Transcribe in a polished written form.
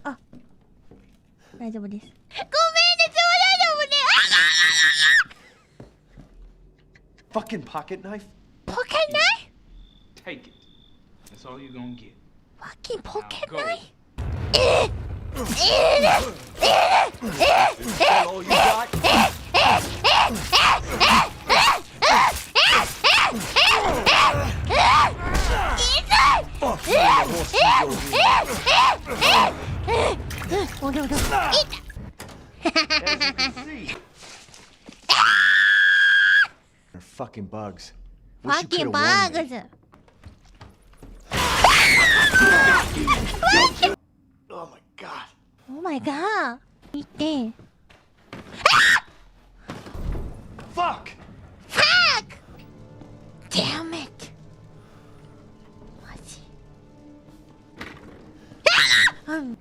あ、大丈夫です。ごめんね、Fucking pocket knife? Pocket knife? Take it. That's all you're gonna get. Fucking pocket Now go. knife? Is that all you got? Fuck you, that horse can go in. As you can see. They're fucking bugs. Wish you Fucking could've warned me. bugs! Oh my god. Oh my god! 見て。 Fuck! Fuck! Damn it! マジ。うん。